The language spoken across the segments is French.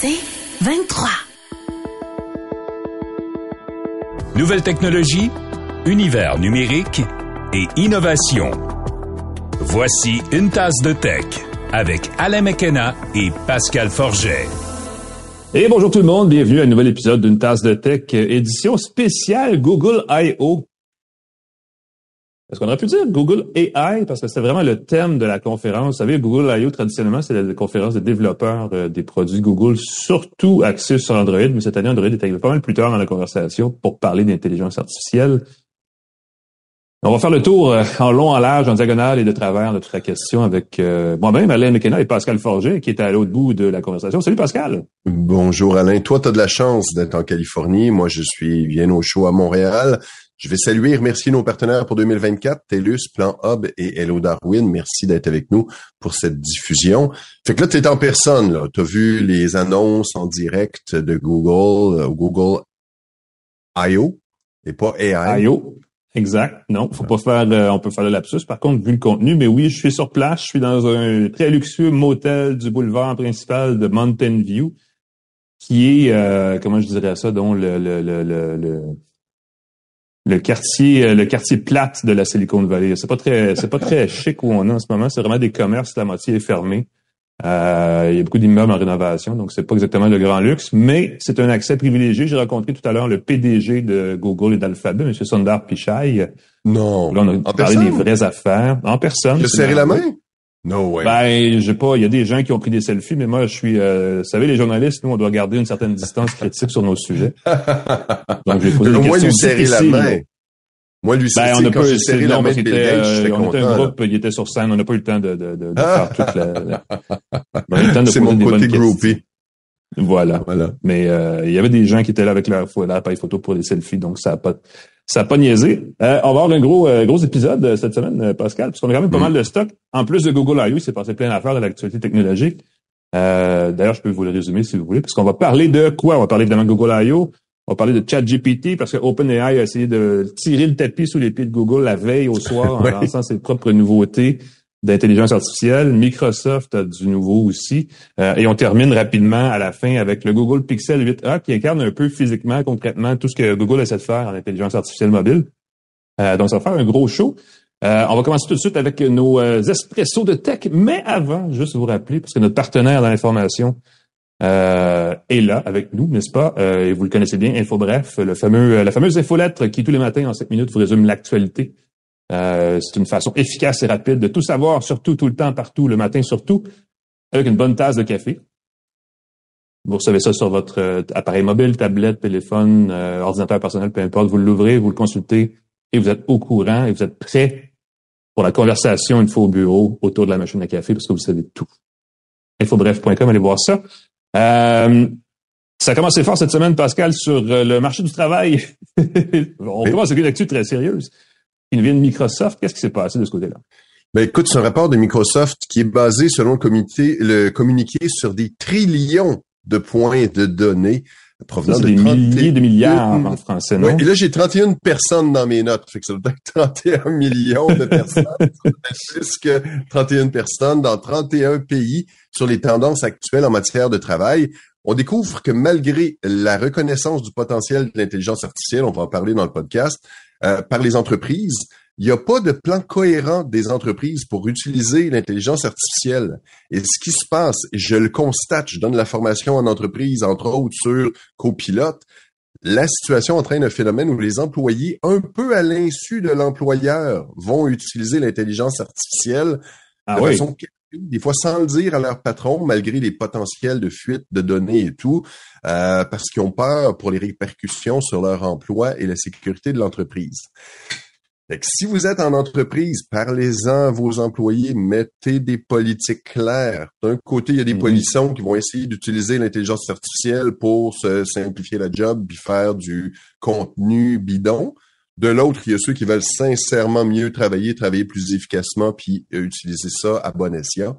C'est 23. Nouvelles technologies, univers numérique et innovation. Voici une tasse de tech avec Alain McKenna et Pascal Forget. Et bonjour tout le monde, bienvenue à un nouvel épisode d'une tasse de tech, édition spéciale Google I.O. Est-ce qu'on aurait pu dire Google AI? Parce que c'était vraiment le thème de la conférence. Vous savez, Google I.O. traditionnellement, c'est la conférence de développeurs des produits Google, surtout axés sur Android. Mais cette année, Android est arrivé pas mal plus tard dans la conversation pour parler d'intelligence artificielle. On va faire le tour en long, en large, en diagonale et de travers de toute la question avec moi-même, Alain McKenna et Pascal Forget, qui est à l'autre bout de la conversation. Salut Pascal! Bonjour Alain. Toi, tu as de la chance d'être en Californie. Moi, je suis bien au chaud à Montréal. Je vais saluer et remercier nos partenaires pour 2024, TELUS, Plan Hub et Hello Darwin. Merci d'être avec nous pour cette diffusion. Fait que là, tu es en personne, là. Tu as vu les annonces en direct de Google, Google I.O. et pas AI. I.O. Exact. Non, faut pas faire, on peut faire le lapsus. Par contre, vu le contenu, mais oui, je suis sur place. Je suis dans un très luxueux motel du boulevard principal de Mountain View, qui est, comment je dirais ça, dont le quartier plate de la Silicon Valley. C'est pas très chic où on est en ce moment. C'est vraiment des commerces, la moitié est fermée. Il y a beaucoup d'immeubles en rénovation, donc c'est pas exactement le grand luxe, mais c'est un accès privilégié. J'ai rencontré tout à l'heure le PDG de Google et d'Alphabet, M. Sundar Pichai. Non. Là, on a parlé des vraies affaires. En personne. Tu as serré la main? No way. Ben, il y a des gens qui ont pris des selfies, mais moi, je suis, vous savez, les journalistes, nous, on doit garder une certaine distance critique sur nos sujets. Donc, j'ai posé des questions. Moi, lui serrer la main. Moi, lui, on a quand j'ai serré la main de Bill Gates, j'étais content. On était un groupe, il était sur scène, on n'a pas eu le temps de faire toute on a eu le temps de c'est poser mon des côté bonnes groupie. Voilà. Mais il y avait des gens qui étaient là avec leur appareil photo pour des selfies, donc ça a pas niaisé. On va avoir un gros épisode cette semaine, Pascal, parce qu'on a quand même pas mal de stock. En plus de Google I.O., il s'est passé plein d'affaires de l'actualité technologique. D'ailleurs, je peux vous le résumer si vous voulez, parce qu'on va parler de quoi? On va parler évidemment de Google I.O., on va parler de ChatGPT parce que OpenAI a essayé de tirer le tapis sous les pieds de Google la veille au soir en lançant ses propres nouveautés d'intelligence artificielle. Microsoft a du nouveau aussi. Et on termine rapidement à la fin avec le Google Pixel 8a qui incarne un peu physiquement, concrètement, tout ce que Google essaie de faire en intelligence artificielle mobile. Donc, ça va faire un gros show. On va commencer tout de suite avec nos espressos de tech. Mais avant, juste vous rappeler, parce que notre partenaire dans l'information est là avec nous, n'est-ce pas? Et vous le connaissez bien, InfoBref, la fameuse infolettre qui tous les matins en 5 minutes vous résume l'actualité. C'est une façon efficace et rapide de tout savoir, surtout, tout le temps, partout, le matin surtout, avec une bonne tasse de café. Vous recevez ça sur votre appareil mobile, tablette, téléphone, ordinateur personnel, peu importe. Vous l'ouvrez, vous le consultez et vous êtes au courant et vous êtes prêt pour la conversation une fois au bureau autour de la machine à café parce que vous savez tout. Infobref.com, allez voir ça. Ça a commencé fort cette semaine, Pascal, sur le marché du travail. On commence avec une actu très sérieuse. Il vient de Microsoft. Qu'est-ce qui s'est passé de ce côté-là? Ben, écoute, c'est un rapport de Microsoft qui est basé, selon le communiqué, sur des trillions de points de données provenant de des milliers de milliards en français, non? Oui, et là, j'ai 31 personnes dans mes notes. Fait que ça doit être 31 millions de personnes. Ça doit être plus que 31 personnes dans 31 pays sur les tendances actuelles en matière de travail. On découvre que malgré la reconnaissance du potentiel de l'intelligence artificielle, on va en parler dans le podcast, par les entreprises, il n'y a pas de plan cohérent des entreprises pour utiliser l'intelligence artificielle. Et ce qui se passe, je le constate, je donne la formation en entreprise, entre autres sur Copilote, la situation entraîne un phénomène où les employés, un peu à l'insu de l'employeur, vont utiliser l'intelligence artificielle de façon des fois sans le dire à leur patron, malgré les potentiels de fuite de données et tout, parce qu'ils ont peur pour les répercussions sur leur emploi et la sécurité de l'entreprise. Fait que si vous êtes en entreprise, parlez-en à vos employés, mettez des politiques claires. D'un côté, il y a des policiers qui vont essayer d'utiliser l'intelligence artificielle pour se simplifier la job puis faire du contenu bidon. De l'autre, il y a ceux qui veulent sincèrement mieux travailler plus efficacement puis utiliser ça à bon escient.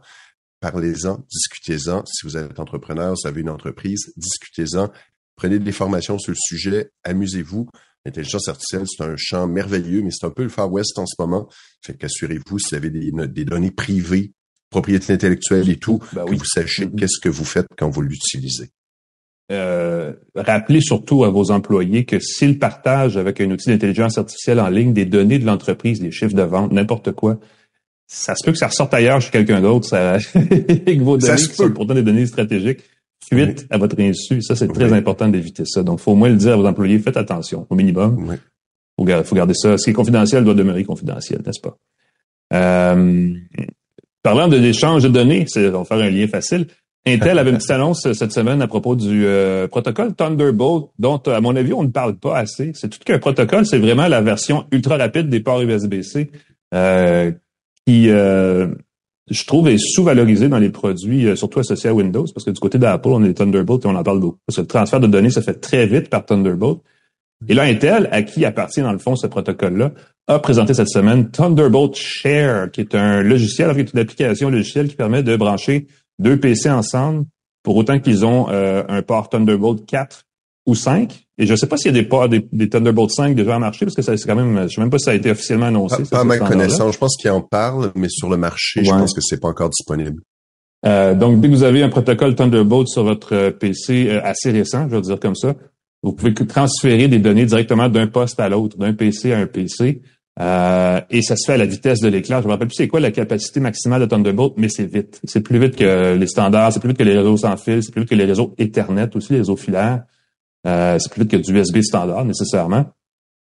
Parlez-en, discutez-en. Si vous êtes entrepreneur, vous avez une entreprise, discutez-en. Prenez des formations sur le sujet, amusez-vous. L'intelligence artificielle, c'est un champ merveilleux, mais c'est un peu le Far West en ce moment. Fait qu'assurez-vous, si vous avez des données privées, propriété intellectuelle et tout, que vous sachiez qu'est-ce que vous faites quand vous l'utilisez. rappelez surtout à vos employés que s'ils partagent avec un outil d'intelligence artificielle en ligne des données de l'entreprise, des chiffres de vente, n'importe quoi, ça se peut que ça ressorte ailleurs chez quelqu'un d'autre, et que vos données qui sont pourtant des données stratégiques fuitent à votre insu. Ça, c'est très important d'éviter ça. Donc, faut au moins le dire à vos employés, faites attention, au minimum. Oui. Faut garder ça. Ce qui est confidentiel doit demeurer confidentiel, n'est-ce pas? Parlant de l'échange de données, on va faire un lien facile. Intel avait une petite annonce cette semaine à propos du protocole Thunderbolt, dont, à mon avis, on ne parle pas assez. C'est tout qu'un protocole, c'est vraiment la version ultra rapide des ports USB-C qui, je trouve, est sous-valorisé dans les produits, surtout associés à Windows, parce que du côté d'Apple, on a les Thunderbolt et on en parle beaucoup. Parce que le transfert de données se fait très vite par Thunderbolt. Et là, Intel, à qui appartient dans le fond ce protocole-là, a présenté cette semaine Thunderbolt Share, qui est un logiciel, avec une application logicielle qui permet de brancher deux PC ensemble pour autant qu'ils ont un port Thunderbolt 4 ou 5. Et je ne sais pas s'il y a des ports des Thunderbolt 5 déjà en marché, parce que c'est quand même, je sais même pas si ça a été officiellement annoncé. Pas à ma connaissance. Je pense qu'ils en parlent, mais sur le marché, je pense que c'est pas encore disponible. Donc, dès que vous avez un protocole Thunderbolt sur votre PC assez récent, je vais dire comme ça, vous pouvez transférer des données directement d'un poste à l'autre, d'un PC à un PC. Et ça se fait à la vitesse de l'éclair. Je me rappelle plus c'est quoi la capacité maximale de Thunderbolt, mais c'est vite. C'est plus vite que les standards, c'est plus vite que les réseaux sans fil, c'est plus vite que les réseaux Ethernet aussi, les réseaux filaires. C'est plus vite que du USB standard, nécessairement.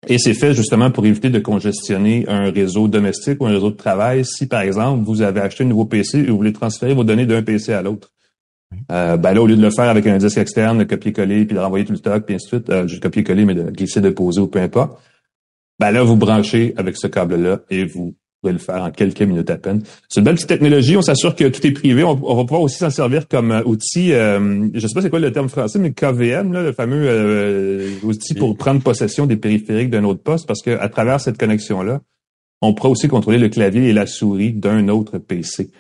Et c'est fait justement pour éviter de congestionner un réseau domestique ou un réseau de travail. Si, par exemple, vous avez acheté un nouveau PC et vous voulez transférer vos données d'un PC à l'autre. Ben là, au lieu de le faire avec un disque externe, de copier-coller, puis de renvoyer tout le stock, puis ainsi de suite, juste copier-coller, mais de glisser, de poser ou peu importe. Ben là, vous branchez avec ce câble-là et vous pouvez le faire en quelques minutes à peine. C'est une belle petite technologie. On s'assure que tout est privé. On va pouvoir aussi s'en servir comme outil, je sais pas c'est quoi le terme français, mais KVM, là, le fameux outil pour prendre possession des périphériques d'un autre poste, parce que à travers cette connexion-là, on pourra aussi contrôler le clavier et la souris d'un autre PC.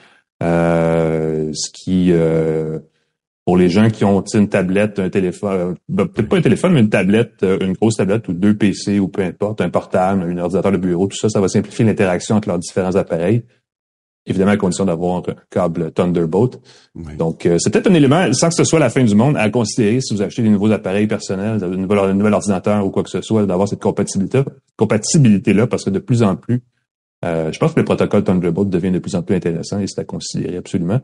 Ce qui, pour les gens qui ont une tablette, un téléphone, peut-être pas un téléphone, mais une tablette, une grosse tablette ou deux PC ou peu importe, un portable, un ordinateur de bureau, tout ça, ça va simplifier l'interaction entre leurs différents appareils. Évidemment, à condition d'avoir un câble Thunderbolt. Oui. Donc, c'est peut-être un élément, sans que ce soit la fin du monde, à considérer si vous achetez des nouveaux appareils personnels, un nouvel ordinateur ou quoi que ce soit, d'avoir cette compatibilité-là, parce que de plus en plus, je pense que le protocole Thunderbolt devient de plus en plus intéressant et c'est à considérer absolument.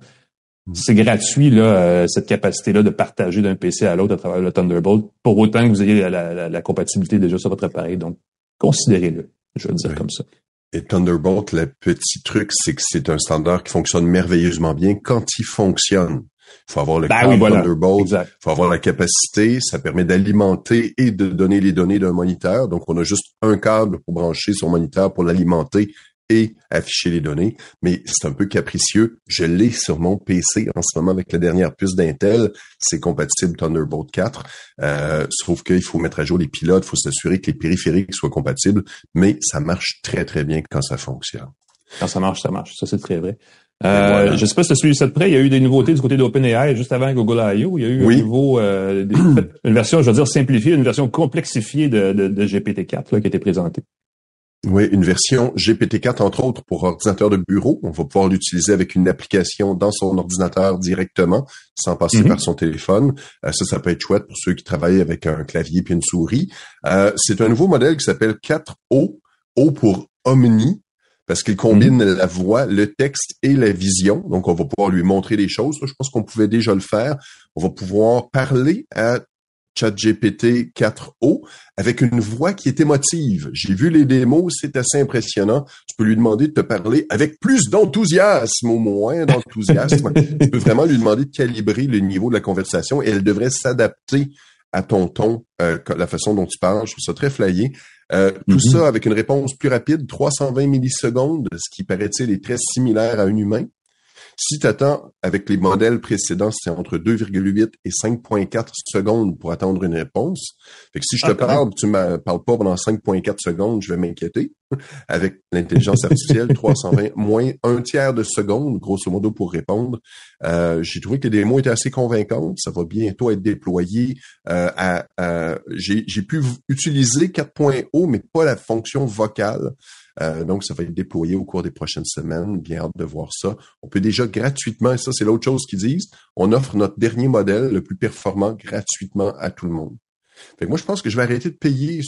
C'est gratuit, là, cette capacité-là de partager d'un PC à l'autre à travers le Thunderbolt, pour autant que vous ayez la compatibilité déjà sur votre appareil. Donc, considérez-le, je vais le dire comme ça. Et Thunderbolt, le petit truc, c'est que c'est un standard qui fonctionne merveilleusement bien quand il fonctionne. Il faut avoir le câble Thunderbolt, il faut avoir la capacité, ça permet d'alimenter et de donner les données d'un moniteur. Donc, on a juste un câble pour brancher son moniteur pour l'alimenter et afficher les données, mais c'est un peu capricieux. Je l'ai sur mon PC en ce moment avec la dernière puce d'Intel. C'est compatible Thunderbolt 4. Sauf qu'il faut mettre à jour les pilotes, il faut s'assurer que les périphériques soient compatibles, mais ça marche très, très bien quand ça fonctionne. Quand ça marche, ça marche. Ça, c'est très vrai. Voilà. Je sais pas si tu as suivi ça de près. Il y a eu des nouveautés du côté d'OpenAI juste avant Google I.O. Il y a eu un nouveau, une version, je veux dire, simplifiée, une version complexifiée de GPT-4 là, qui a été présentée. Oui, une version GPT-4, entre autres, pour ordinateur de bureau. On va pouvoir l'utiliser avec une application dans son ordinateur directement, sans passer par son téléphone. Ça peut être chouette pour ceux qui travaillent avec un clavier puis une souris. C'est un nouveau modèle qui s'appelle 4O, O pour Omni, parce qu'il combine la voix, le texte et la vision. Donc, on va pouvoir lui montrer des choses. Je pense qu'on pouvait déjà le faire. On va pouvoir parler à ChatGPT 4O avec une voix qui est émotive. J'ai vu les démos, c'est assez impressionnant. Tu peux lui demander de te parler avec plus d'enthousiasme ou moins d'enthousiasme. Tu peux vraiment lui demander de calibrer le niveau de la conversation et elle devrait s'adapter à ton ton, la façon dont tu parles. Je trouve ça très flyé. Tout ça avec une réponse plus rapide, 320 millisecondes, ce qui paraît-il est très similaire à un humain. Si tu attends, avec les modèles précédents, c'est entre 2,8 et 5,4 secondes pour attendre une réponse. Fait que si je te parle, tu me parles pas pendant 5,4 secondes, je vais m'inquiéter. Avec l'intelligence artificielle, 320 moins un tiers de seconde, grosso modo, pour répondre. J'ai trouvé que les démos étaient assez convaincantes. Ça va bientôt être déployé. J'ai pu utiliser 4.0, mais pas la fonction vocale. Donc, ça va être déployé au cours des prochaines semaines. Bien hâte de voir ça. On peut déjà gratuitement, et ça, c'est l'autre chose qu'ils disent, on offre notre dernier modèle, le plus performant, gratuitement à tout le monde. Fait que moi, je pense que je vais arrêter de payer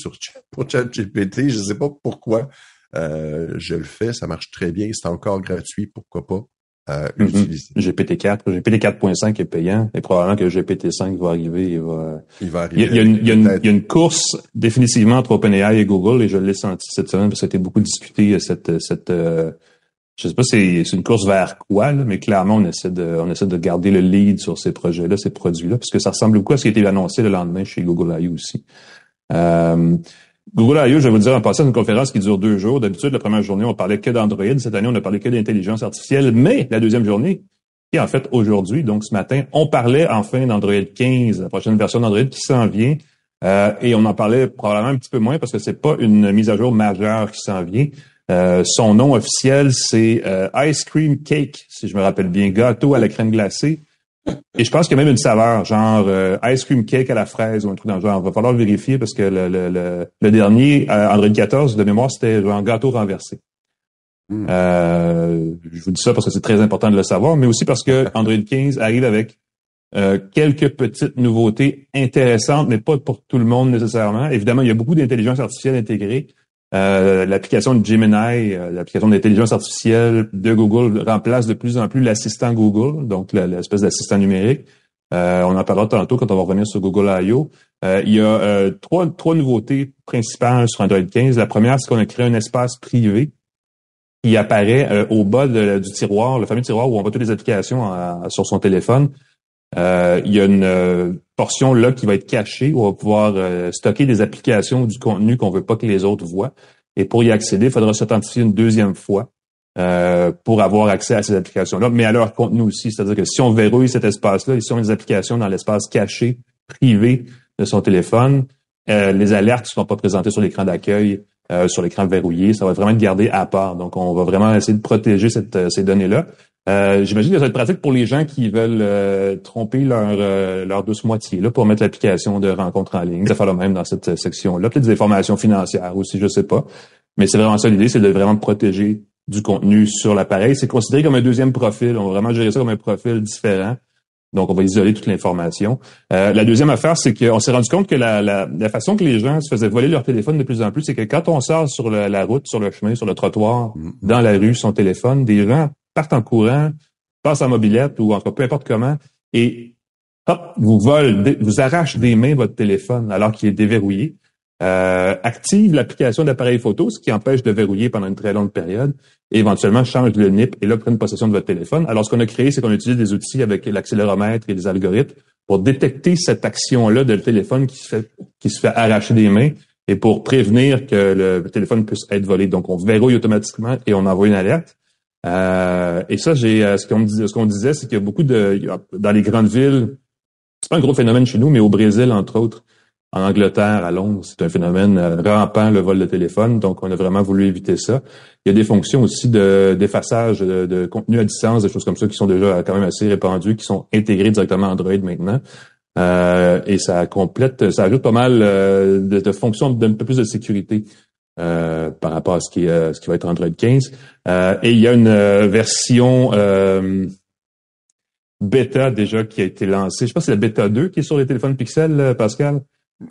pour ChatGPT. Je ne sais pas pourquoi je le fais. Ça marche très bien. C'est encore gratuit. Pourquoi pas l'utiliser? GPT-4. GPT 4.5 est payant et probablement que GPT-5 va arriver. Il va arriver. Il y a une course définitivement entre OpenAI et Google et je l'ai senti cette semaine parce que ça a été beaucoup discuté je sais pas c'est une course vers quoi, là, mais clairement on essaie de garder le lead sur ces projets-là, ces produits-là, parce que ça ressemble beaucoup à ce qui a été annoncé le lendemain chez Google I.O. aussi. Google I.O., je vais vous dire en passant, une conférence qui dure 2 jours. D'habitude, la première journée, on parlait que d'Android. Cette année, on a parlé que d'intelligence artificielle. Mais la deuxième journée, qui est en fait aujourd'hui, donc ce matin, on parlait enfin d'Android 15, la prochaine version d'Android qui s'en vient. Et on en parlait probablement un petit peu moins parce que c'est pas une mise à jour majeure qui s'en vient. Son nom officiel, c'est Ice Cream Cake, si je me rappelle bien, gâteau à la crème glacée. Et je pense qu'il y a même une saveur, genre Ice Cream Cake à la fraise ou un truc dans le genre. Il va falloir le vérifier parce que le dernier, Android 14, de mémoire, c'était genre gâteau renversé. Je vous dis ça parce que c'est très important de le savoir, mais aussi parce que Android 15 arrive avec quelques petites nouveautés intéressantes, mais pas pour tout le monde nécessairement. Évidemment, il y a beaucoup d'intelligence artificielle intégrée. L'application de Gemini, l'application d'intelligence artificielle de Google remplace de plus en plus l'assistant Google, donc l'espèce d'assistant numérique. On en parlera tantôt quand on va revenir sur Google I.O. Il y a trois nouveautés principales sur Android 15. La première, c'est qu'on a créé un espace privé qui apparaît au bas du tiroir, le fameux tiroir où on voit toutes les applications sur son téléphone. Il y a une portion là qui va être cachée où on va pouvoir stocker des applications ou du contenu qu'on veut pas que les autres voient. Et pour y accéder, il faudra s'authentifier une deuxième fois pour avoir accès à ces applications-là, mais à leur contenu aussi. C'est-à-dire que si on verrouille cet espace-là, et si on a des applications dans l'espace caché, privé de son téléphone, les alertes ne seront pas présentées sur l'écran d'accueil, sur l'écran verrouillé. Ça va vraiment être gardé à part. Donc, on va vraiment essayer de protéger ces données-là. J'imagine que ça va être pratique pour les gens qui veulent tromper leur douce moitié là pour mettre l'application de rencontre en ligne. Ça fait le même dans cette section-là. Peut-être des informations financières aussi, je sais pas. Mais c'est vraiment ça l'idée, c'est de vraiment protéger du contenu sur l'appareil. C'est considéré comme un deuxième profil. On va vraiment gérer ça comme un profil différent. Donc, on va isoler toute l'information. La deuxième affaire, c'est qu'on s'est rendu compte que la façon que les gens se faisaient voler leur téléphone de plus en plus, c'est que quand on sort sur la route, sur le chemin, sur le trottoir, dans la rue, son téléphone, des gens partent en courant, passent en mobilette ou encore peu importe comment, et hop, vous arrachent des mains votre téléphone alors qu'il est déverrouillé. Active l'application d'appareil photo, ce qui empêche de verrouiller pendant une très longue période, et éventuellement change le NIP et là prenne possession de votre téléphone. Alors ce qu'on a créé, c'est qu'on utilise des outils avec l'accéléromètre et des algorithmes pour détecter cette action-là de le téléphone qui se fait arracher des mains et pour prévenir que le téléphone puisse être volé. Donc on verrouille automatiquement et on envoie une alerte. Et ça, ce qu'on disait, c'est qu'il y a beaucoup dans les grandes villes, c'est pas un gros phénomène chez nous, mais au Brésil, entre autres, en Angleterre, à Londres, c'est un phénomène rampant, le vol de téléphone. Donc, on a vraiment voulu éviter ça. Il y a des fonctions aussi d'effaçage de contenu à distance, des choses comme ça qui sont déjà quand même assez répandues, qui sont intégrées directement à Android maintenant. Et ça ajoute pas mal de fonctions d'un peu plus de sécurité par rapport à ce qui va être Android 15. Et il y a une version bêta déjà qui a été lancée. Je pense que c'est la bêta 2 qui est sur les téléphones Pixel, Pascal.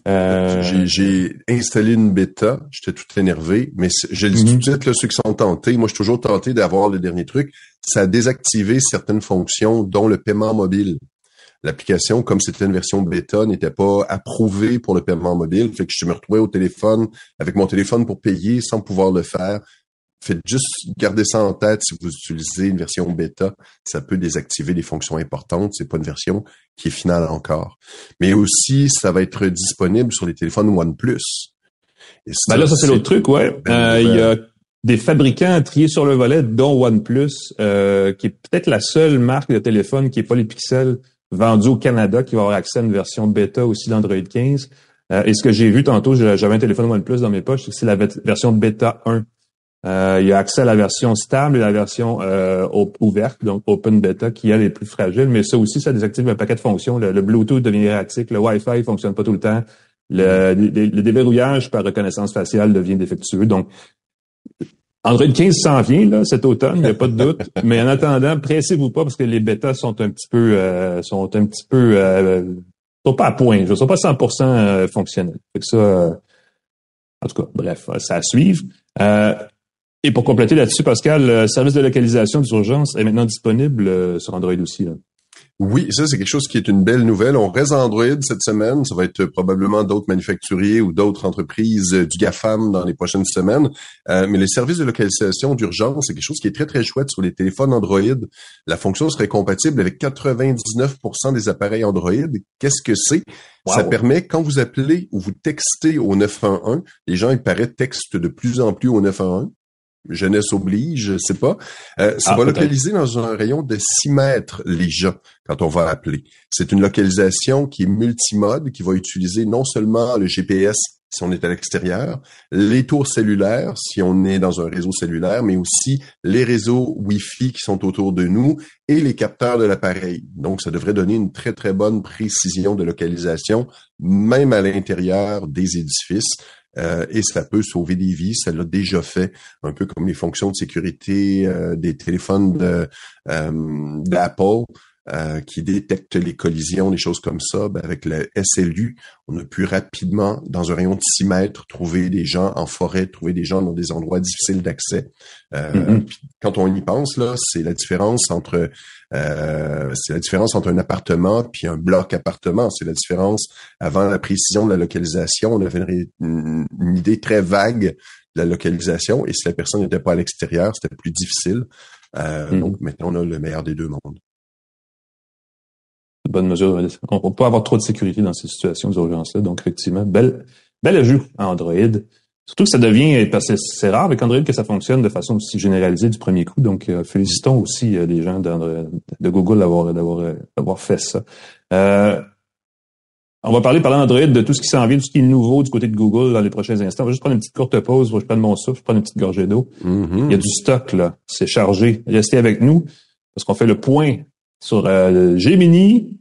J'ai installé une bêta, j'étais tout énervé, mais je le dis tout de suite, là, ceux qui sont tentés, moi je suis toujours tenté d'avoir le dernier truc, ça a désactivé certaines fonctions, dont le paiement mobile. L'application, comme c'était une version bêta, n'était pas approuvée pour le paiement mobile, fait que je me retrouvais au téléphone, avec mon téléphone pour payer sans pouvoir le faire. Faites juste garder ça en tête si vous utilisez une version bêta, ça peut désactiver des fonctions importantes. C'est pas une version qui est finale encore. Mais aussi, ça va être disponible sur les téléphones OnePlus. Et ça, là, ça c'est l'autre truc, ouais. Il y a des fabricants triés sur le volet, dont OnePlus, qui est peut-être la seule marque de téléphone qui est pas les pixels vendus au Canada, qui va avoir accès à une version bêta aussi d'Android 15. Et ce que j'ai vu tantôt, j'avais un téléphone OnePlus dans mes poches, c'est la version bêta 1. Il y a accès à la version stable et la version ouverte, donc Open Beta, qui est les plus fragiles, mais ça aussi, ça désactive un paquet de fonctions. Le Bluetooth devient erratique, le Wi-Fi fonctionne pas tout le temps, le déverrouillage par reconnaissance faciale devient défectueux. Donc, Android 15 s'en vient là cet automne, il n'y a pas de doute. Mais en attendant, pressez-vous pas parce que les bêtas sont un petit peu sont pas à point, ils sont pas 100% fonctionnels. Fait que ça, en tout cas, bref, ça à suivre. Et pour compléter là-dessus, Pascal, le service de localisation d'urgence est maintenant disponible sur Android aussi. Là. Oui, ça, c'est quelque chose qui est une belle nouvelle. On reste Android cette semaine. Ça va être probablement d'autres manufacturiers ou d'autres entreprises du GAFAM dans les prochaines semaines. Mais le service de localisation d'urgence, c'est quelque chose qui est très, très chouette sur les téléphones Android. La fonction serait compatible avec 99% des appareils Android. Qu'est-ce que c'est? Wow. Ça permet, quand vous appelez ou vous textez au 911, les gens, il paraît, textent de plus en plus au 911. Jeunesse oblige, je sais pas. Ça va localiser dans un rayon de 6 mètres les gens quand on va appeler. C'est une localisation qui est multimode, qui va utiliser non seulement le GPS si on est à l'extérieur, les tours cellulaires si on est dans un réseau cellulaire, mais aussi les réseaux Wi-Fi qui sont autour de nous et les capteurs de l'appareil. Donc, ça devrait donner une très, très bonne précision de localisation, même à l'intérieur des édifices. Et ça peut sauver des vies, ça l'a déjà fait, un peu comme les fonctions de sécurité des téléphones d'Apple qui détectent les collisions, des choses comme ça. Ben, avec le SLU, on a pu rapidement, dans un rayon de 6 mètres, trouver des gens en forêt, trouver des gens dans des endroits difficiles d'accès. Puis quand on y pense, là, c'est la différence entre un appartement puis un bloc appartement. C'est la différence avant la précision de la localisation. On avait une idée très vague de la localisation et si la personne n'était pas à l'extérieur, c'était plus difficile. Donc maintenant, on a le meilleur des deux mondes. Bonne mesure. On peut pas avoir trop de sécurité dans ces situations d'urgence-là. Donc, effectivement, bel ajout à Android. Surtout que ça devient, parce que c'est rare avec Android que ça fonctionne de façon aussi généralisée du premier coup. Donc, félicitons aussi les gens de Google d'avoir fait ça. On va parler d'Android, de tout ce qui s'en vient, tout ce qui est nouveau du côté de Google dans les prochains instants. On va juste prendre une petite courte pause, je prenne mon souffle, je prends une petite gorgée d'eau. Il y a du stock, là. C'est chargé. Restez avec nous, parce qu'on fait le point sur Gemini,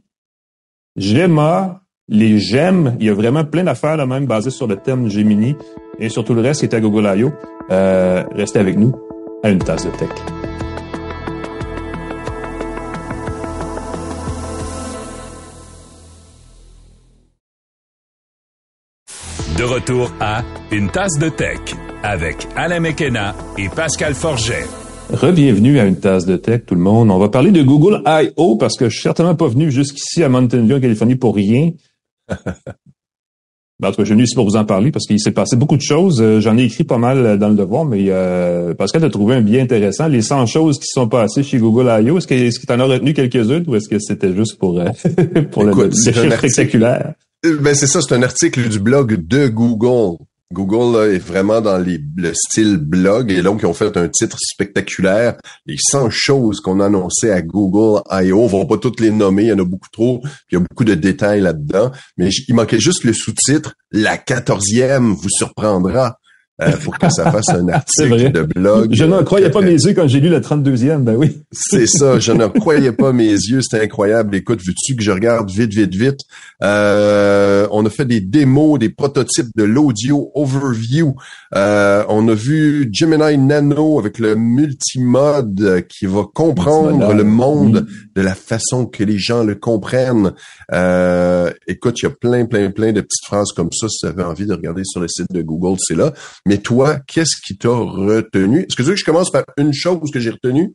Gemma, les gemmes. Il y a vraiment plein d'affaires là même basées sur le thème Gemini et sur tout le reste qui est à Google I.O. Restez avec nous à une tasse de tech. De retour à une tasse de tech avec Alain McKenna et Pascal Forget. Re-bienvenue à une tasse de tech, tout le monde. On va parler de Google I.O. parce que je suis certainement pas venu jusqu'ici à Mountain View, en Californie, pour rien. En tout cas, je suis venu ici pour vous en parler parce qu'il s'est passé beaucoup de choses. J'en ai écrit pas mal dans le devoir, mais Pascal a trouvé un bien intéressant. Les 100 choses qui se sont passées chez Google I.O. Est-ce que tu en as retenu quelques-unes ou est-ce que c'était juste pour le chiffre spectaculaire? Ben c'est ça, c'est un article du blog de Google. Google là, est vraiment dans le style blog et donc ils ont fait un titre spectaculaire, les 100 choses qu'on a annoncées à Google I.O. On va pas toutes les nommer, il y en a beaucoup trop, puis il y a beaucoup de détails là-dedans, mais il manquait juste le sous-titre « La 14e vous surprendra ». Pour que ça fasse un article de blog. Je n'en croyais pas mes yeux quand j'ai lu la 32e, ben oui. C'est ça, je ne croyais pas mes yeux, c'était incroyable. Écoute, veux-tu que je regarde vite? On a fait des démos, des prototypes de l'audio overview. On a vu Gemini Nano avec le multimode qui va comprendre le monde de la façon que les gens le comprennent. Écoute, il y a plein de petites phrases comme ça. Si tu avais envie de regarder sur le site de Google, c'est là. Mais toi, qu'est-ce qui t'a retenu? Est-ce que tu veux que je commence par une chose que j'ai retenue?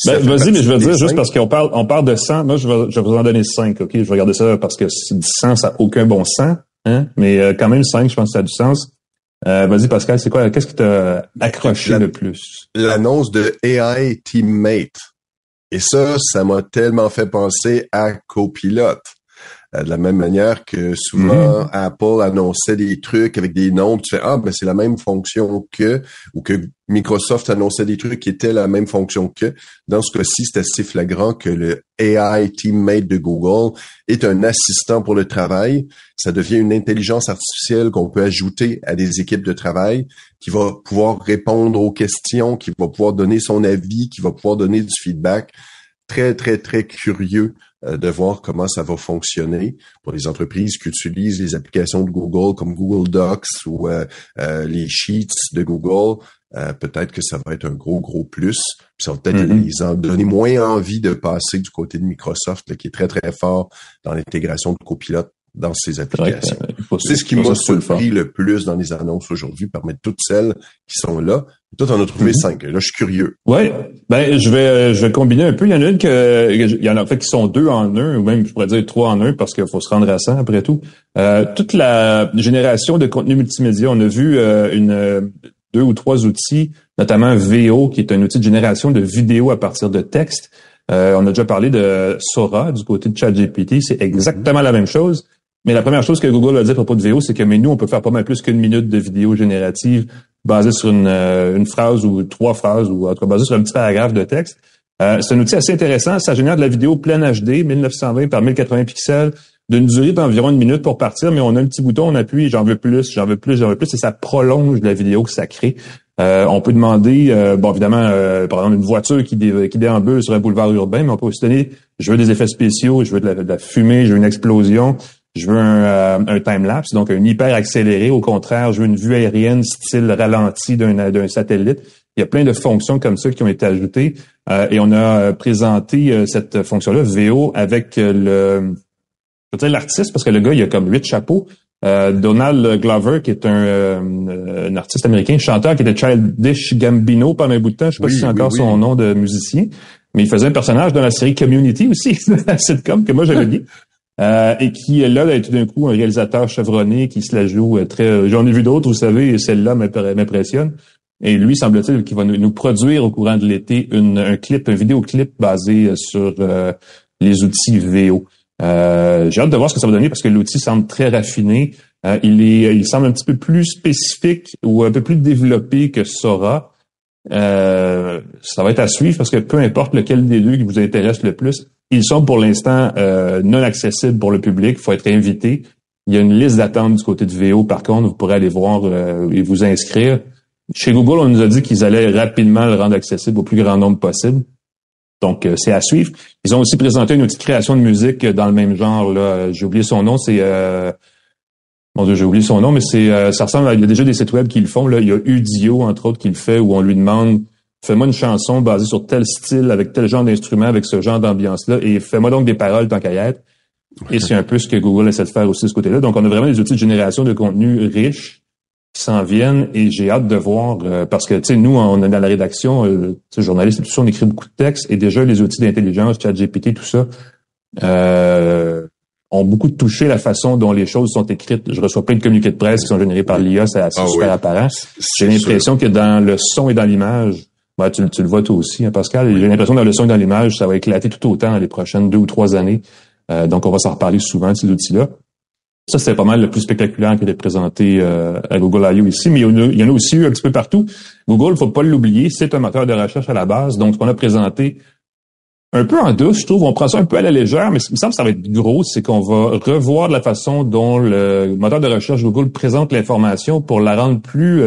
Vas-y, mais je veux dire, juste parce qu'on parle de 100, moi, je vais vous en donner 5, OK? Je vais regarder ça parce que 100, ça n'a aucun bon sens, hein? Mais quand même, 5, je pense que ça a du sens. Vas-y, Pascal, c'est quoi? Qu'est-ce qui t'a accroché le plus? L'annonce de AI Teammate. Et ça m'a tellement fait penser à Copilot. De la même manière que souvent Apple annonçait des trucs avec des noms, tu fais ben c'est la même fonction que, ou que Microsoft annonçait des trucs qui étaient la même fonction que. Dans ce cas-ci, c'est assez flagrant que le AI Teammate de Google est un assistant pour le travail. Ça devient une intelligence artificielle qu'on peut ajouter à des équipes de travail, qui va pouvoir répondre aux questions, qui va pouvoir donner son avis, qui va pouvoir donner du feedback. Très, très, très curieux de voir comment ça va fonctionner pour les entreprises qui utilisent les applications de Google comme Google Docs ou les Sheets de Google. peut-être que ça va être un gros plus. Puis ça va peut-être les en donner moins envie de passer du côté de Microsoft, là, qui est très, très fort dans l'intégration de copilotes dans ses applications. C'est ce qui m'a surpris le plus dans les annonces aujourd'hui, parmi toutes celles qui sont là. Toi, t'en as trouvé 5. Là, je suis curieux. Ouais. Ben, je vais combiner un peu. Il y en a une il y en a en fait qui sont 2 en 1, ou même, je pourrais dire 3 en 1, parce qu'il faut se rendre à 100 après tout. Toute la génération de contenu multimédia, on a vu 2 ou 3 outils, notamment VO, qui est un outil de génération de vidéos à partir de texte. On a déjà parlé de Sora, du côté de ChatGPT. C'est exactement la même chose. Mais la première chose que Google a dit à propos de VO, c'est que nous, on peut faire pas mal plus qu'une minute de vidéo générative basée sur une phrase ou 3 phrases, ou en tout cas basée sur un petit paragraphe de texte. C'est un outil assez intéressant. Ça génère de la vidéo pleine HD, 1920 par 1080 pixels, d'une durée d'environ 1 minute pour partir, mais on a un petit bouton, on appuie, j'en veux plus, et ça prolonge la vidéo que ça crée. On peut demander, évidemment, par exemple, une voiture qui déambule sur un boulevard urbain, mais on peut aussi donner, je veux des effets spéciaux, je veux de la fumée, je veux une explosion, je veux un time-lapse, donc un hyper accéléré. Au contraire, je veux une vue aérienne style ralenti d'un satellite. Il y a plein de fonctions comme ça qui ont été ajoutées. Et on a présenté cette fonction-là, VO, avec l'artiste, parce que le gars, il a comme 8 chapeaux. Donald Glover, qui est un artiste américain, chanteur qui était Childish Gambino pendant un bout de temps. Je sais pas si c'est encore son nom de musicien, mais il faisait un personnage dans la série Community aussi, la sitcom que moi j'avais dit. Et qui, là, est tout d'un coup un réalisateur chevronné qui se la joue très... J'en ai vu d'autres, vous savez, et celle-là m'impressionne. Et lui, semble-t-il, qui va nous produire au courant de l'été un vidéoclip basé sur les outils VO. J'ai hâte de voir ce que ça va donner parce que l'outil semble très raffiné. Il semble un petit peu plus spécifique ou un peu plus développé que Sora. Ça va être à suivre parce que peu importe lequel des deux qui vous intéresse le plus, ils sont pour l'instant non accessibles pour le public. Il faut être invité. Il y a une liste d'attente du côté de VO. Par contre, vous pourrez aller voir et vous inscrire. Chez Google, on nous a dit qu'ils allaient rapidement le rendre accessible au plus grand nombre possible. Donc, c'est à suivre. Ils ont aussi présenté une outil de création de musique dans le même genre. Là, j'ai oublié son nom. C'est mon Dieu, j'ai oublié son nom, mais ça ressemble à... Il y a déjà des sites web qui le font. Là, il y a Udio, entre autres, qui le fait, où on lui demande fais-moi une chanson basée sur tel style, avec tel genre d'instrument, avec ce genre d'ambiance-là, et fais-moi donc des paroles tant qu'à y être. Et c'est un peu ce que Google essaie de faire aussi de ce côté-là. Donc, on a vraiment des outils de génération de contenu riches qui s'en viennent, et j'ai hâte de voir, parce que, tu sais, nous, on est dans la rédaction, journalistes et tout ça, on écrit beaucoup de textes, et déjà, les outils d'intelligence, ChatGPT, tout ça, ont beaucoup touché la façon dont les choses sont écrites. Je reçois plein de communiqués de presse qui sont générés par l'IA, c'est super apparent. J'ai l'impression que dans le son et dans l'image, tu le vois toi aussi, hein, Pascal, j'ai l'impression que dans le son et dans l'image, ça va éclater tout autant dans les prochaines 2 ou 3 années. Donc, on va s'en reparler souvent de ces outils-là. Ça, c'est pas mal le plus spectaculaire qui est présenté à Google I.O. ici, mais il y en a aussi eu un petit peu partout. Google, faut pas l'oublier, c'est un moteur de recherche à la base. Donc, ce qu'on a présenté un peu en douce, je trouve, on prend ça un peu à la légère, mais il me semble que ça va être gros, c'est qu'on va revoir de la façon dont le moteur de recherche Google présente l'information pour la rendre plus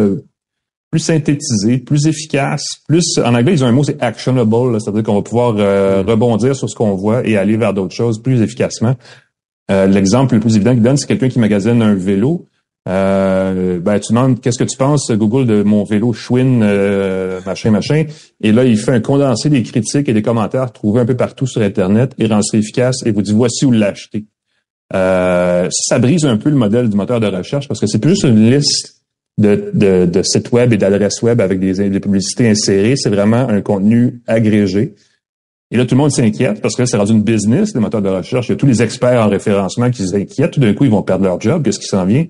synthétisée, plus efficace, plus, en anglais, ils ont un mot, c'est actionable, c'est-à-dire qu'on va pouvoir rebondir sur ce qu'on voit et aller vers d'autres choses plus efficacement. L'exemple le plus évident qu'il donne, c'est quelqu'un qui magasine un vélo. Tu demandes qu'est-ce que tu penses, Google, de mon vélo Schwinn, machin. Et là, il fait un condensé des critiques et des commentaires trouvés un peu partout sur Internet et rend ça efficace et vous dit voici où l'acheter. Ça brise un peu le modèle du moteur de recherche parce que c'est plus juste une liste de sites web et d'adresses web avec des publicités insérées. C'est vraiment un contenu agrégé. Et là, tout le monde s'inquiète parce que là, c'est rendu une business, les moteurs de recherche. Il y a tous les experts en référencement qui s'inquiètent. Tout d'un coup, ils vont perdre leur job. Qu'est-ce qui s'en vient?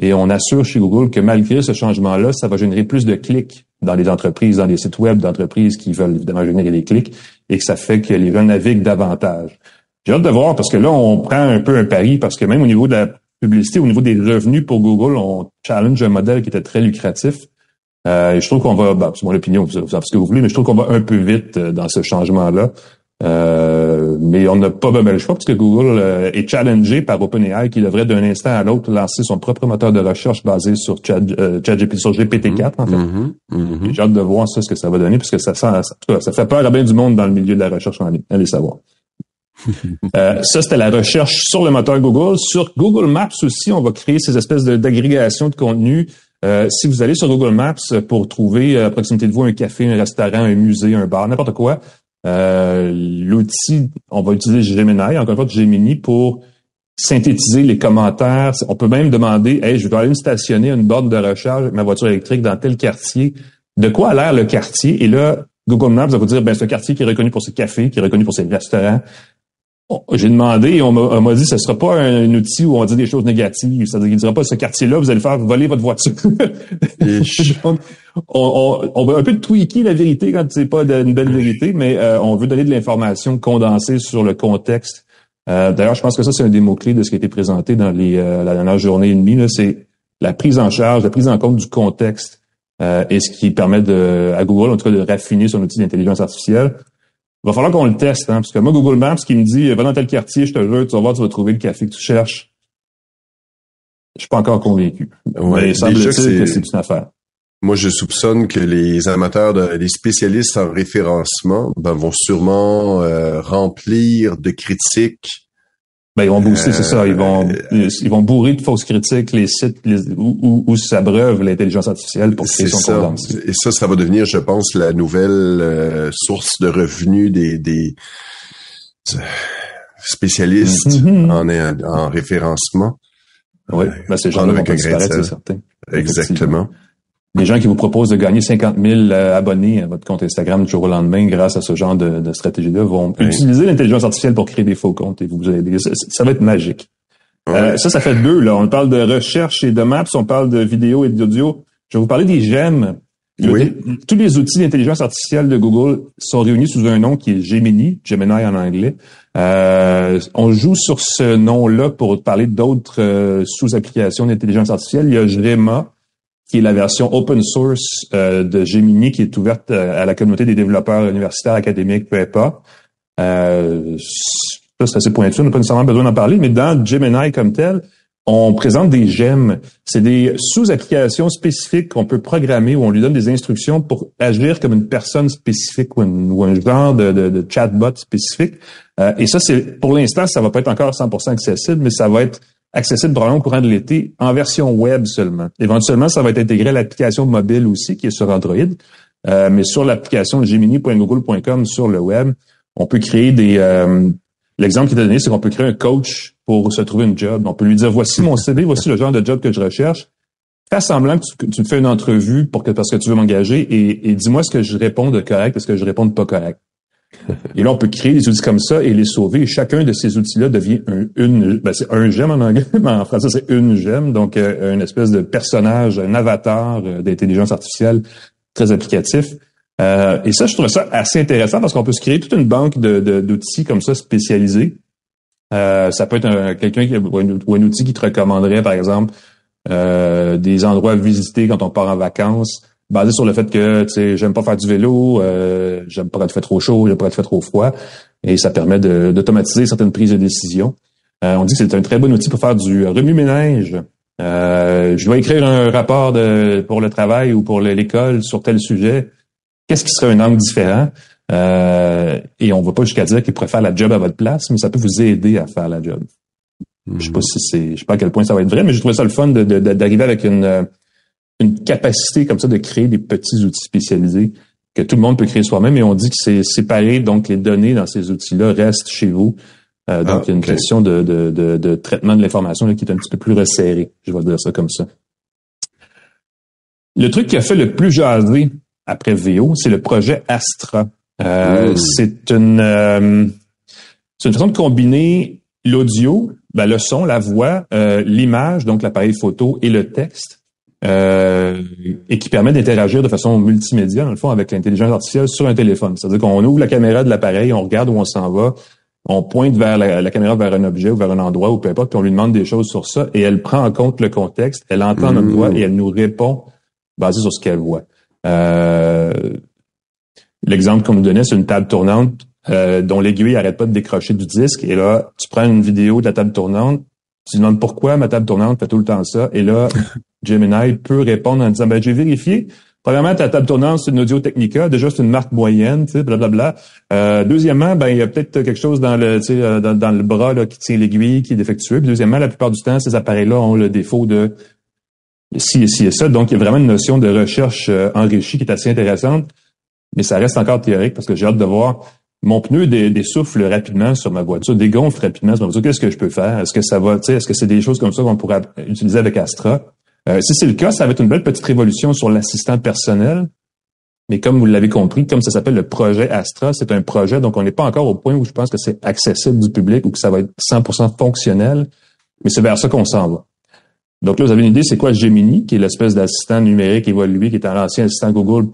Et on assure chez Google que malgré ce changement-là, ça va générer plus de clics dans les entreprises, dans les sites web d'entreprises qui veulent évidemment générer des clics et que ça fait que les gens naviguent davantage. J'ai hâte de voir parce que là, on prend un peu un pari parce que même au niveau de la publicité, au niveau des revenus pour Google, on challenge un modèle qui était très lucratif. Et je trouve qu'on va, c'est mon opinion, vous savez ce que vous voulez, mais je trouve qu'on va un peu vite dans ce changement-là. Mais on n'a pas le choix parce que Google est challengé par OpenAI qui devrait d'un instant à l'autre lancer son propre moteur de recherche basé sur ChatGPT, sur GPT-4 en fait. J'ai hâte de voir ça, ce que ça va donner parce que ça fait peur à bien du monde dans le milieu de la recherche en ligne. Allez savoir. Ça, c'était la recherche sur le moteur Google. Sur Google Maps aussi, on va créer ces espèces d'agrégation de contenu Si vous allez sur Google Maps pour trouver à proximité de vous un café, un restaurant, un musée, un bar, n'importe quoi, l'outil, on va utiliser Gemini, encore une fois Gemini, pour synthétiser les commentaires. On peut même demander, hey, je dois aller me stationner à une borne de recharge avec ma voiture électrique dans tel quartier. De quoi a l'air le quartier? Et là, Google Maps va vous dire, c'est un quartier qui est reconnu pour ses cafés, qui est reconnu pour ses restaurants. J'ai demandé et on m'a dit, ce sera pas un outil où on dit des choses négatives. C'est-à-dire qu'il ne dira pas, ce quartier-là, vous allez faire voler votre voiture. On veut un peu tweaker la vérité quand c'est pas une belle vérité, mais on veut donner de l'information condensée sur le contexte. D'ailleurs, je pense que ça, c'est un des mots-clés de ce qui a été présenté dans la dernière journée et demie. Là, c'est la prise en charge, la prise en compte du contexte et ce qui permet à Google, en tout cas, de raffiner son outil d'intelligence artificielle. Il va falloir qu'on le teste, parce que moi, Google Maps, qui me dit, va dans tel quartier, je te jure, tu vas voir, tu vas trouver le café que tu cherches. Je suis pas encore convaincu. Ouais, mais il semble-t-il que c'est une affaire. Moi, je soupçonne que les amateurs, les spécialistes en référencement, vont sûrement remplir de critiques. Ils vont booster, c'est ça. Ils vont bourrer de fausses critiques les sites où s'abreuve l'intelligence artificielle pour créer son contenu. Et ça va devenir, je pense, la nouvelle source de revenus des spécialistes en référencement. Oui, ces gens-là vont disparaître, c'est certain. Exactement. Des gens qui vous proposent de gagner 50 000 abonnés à votre compte Instagram du jour au lendemain grâce à ce genre de stratégie-là vont utiliser l'intelligence artificielle pour créer des faux comptes et vous aider. Ça va être magique. Ça fait deux, là. On parle de recherche et de maps, on parle de vidéo et d'audio. Je vais vous parler des gemmes. Tous les outils d'intelligence artificielle de Google sont réunis sous un nom qui est Gemini en anglais. On joue sur ce nom-là pour parler d'autres sous-applications d'intelligence artificielle. Il y a Gemma, qui est la version open source de Gemini, qui est ouverte à la communauté des développeurs universitaires, académiques, peu importe. Ça, c'est assez pointu, on n'a pas nécessairement besoin d'en parler, mais dans Gemini comme tel, on présente des gemmes. C'est des sous-applications spécifiques qu'on peut programmer, où on lui donne des instructions pour agir comme une personne spécifique ou un genre de chatbot spécifique. Et ça, pour l'instant, ça va pas être encore 100% accessible, mais ça va être accessible probablement au courant de l'été en version web seulement. Éventuellement, ça va être intégré à l'application mobile aussi qui est sur Android. Mais sur l'application gemini.google.com sur le web, on peut créer l'exemple qui est donné, c'est qu'on peut créer un coach pour se trouver une job. On peut lui dire, voici mon CV, voici le genre de job que je recherche. Fais semblant que tu me fais une entrevue parce que tu veux m'engager et dis-moi ce que je réponds de correct et ce que je réponds de pas correct. Et là, on peut créer des outils comme ça et les sauver. Et chacun de ces outils-là devient c'est un gemme en anglais, mais en français, c'est une gemme. Donc, une espèce de personnage, un avatar d'intelligence artificielle très applicatif. Et ça, je trouve ça assez intéressant parce qu'on peut se créer toute une banque d'outils comme ça spécialisés. Ça peut être quelqu'un ou un outil qui te recommanderait, par exemple, des endroits à visiter quand on part en vacances, basé sur le fait que, tu sais, j'aime pas faire du vélo, j'aime pas quand il fait trop chaud, j'aime pas quand il fait trop froid. Et ça permet d'automatiser certaines prises de décision. On dit que c'est un très bon outil pour faire du remue-ménage. Je dois écrire un rapport pour le travail ou pour l'école sur tel sujet. Qu'est-ce qui serait un angle différent? Et on va pas jusqu'à dire qu'il pourrait faire la job à votre place, mais ça peut vous aider à faire la job. Je sais pas à quel point ça va être vrai, mais j'ai trouvé ça le fun d'arriver avec une capacité comme ça de créer des petits outils spécialisés que tout le monde peut créer soi-même. Et on dit que c'est séparé, donc les données dans ces outils-là restent chez vous. Donc il y a une question de traitement de l'information là, qui est un petit peu plus resserré. Je vais dire ça comme ça. Le truc qui a fait le plus jaser après VO, c'est le projet Astra. C'est une façon de combiner l'audio, le son, la voix, l'image, donc l'appareil photo et le texte, et qui permet d'interagir de façon multimédia, dans le fond, avec l'intelligence artificielle sur un téléphone. C'est-à-dire qu'on ouvre la caméra de l'appareil, on regarde où on s'en va, on pointe vers la caméra vers un objet ou vers un endroit ou peu importe, puis on lui demande des choses sur ça, et elle prend en compte le contexte, elle entend notre voix et elle nous répond basé sur ce qu'elle voit. L'exemple qu'on nous donnait, c'est une table tournante dont l'aiguille arrête pas de décrocher du disque. Et là, tu prends une vidéo de la table tournante, tu te demandes pourquoi ma table tournante fait tout le temps ça. Et là, Gemini peut répondre en disant, j'ai vérifié. Premièrement, ta table tournante, c'est une Audio Technica. Déjà, c'est une marque moyenne, tu sais, blablabla. Deuxièmement, il y a peut-être quelque chose dans le bras là, qui tient l'aiguille, qui est défectueux. Puis deuxièmement, la plupart du temps, ces appareils-là ont le défaut de ci et ça. Donc, il y a vraiment une notion de recherche enrichie qui est assez intéressante, mais ça reste encore théorique parce que j'ai hâte de voir mon pneu dessouffle rapidement sur ma voiture, dégonfle rapidement sur ma voiture. Qu'est-ce que je peux faire? Est-ce que ça va, est-ce que c'est des choses comme ça qu'on pourrait utiliser avec Astra? Si c'est le cas, ça va être une belle petite révolution sur l'assistant personnel. Mais comme vous l'avez compris, comme ça s'appelle le projet Astra, c'est un projet, donc on n'est pas encore au point où je pense que c'est accessible du public ou que ça va être 100% fonctionnel, mais c'est vers ça qu'on s'en va. Donc là, vous avez une idée, c'est quoi Gemini, qui est l'espèce d'assistant numérique évolué, qui est un ancien assistant Google+++.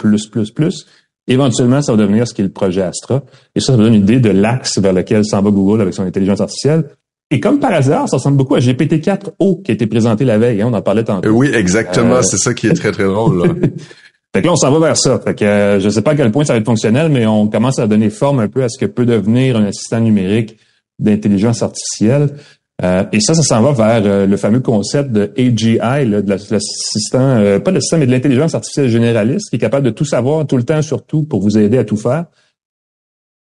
Éventuellement, ça va devenir ce qui est le projet Astra. Et ça vous donne une idée de l'axe vers lequel s'en va Google avec son intelligence artificielle. Et comme par hasard, ça ressemble beaucoup à GPT-4o qui a été présenté la veille. Hein, on en parlait tantôt. Oui, exactement. C'est ça qui est très, très drôle. Là. Fait que là, on s'en va vers ça. Fait que je sais pas à quel point ça va être fonctionnel, mais on commence à donner forme un peu à ce que peut devenir un assistant numérique d'intelligence artificielle. Et ça s'en va vers le fameux concept de AGI, là, de l'assistant, pas de l'assistant, mais de l'intelligence artificielle généraliste, qui est capable de tout savoir tout le temps sur tout pour vous aider à tout faire.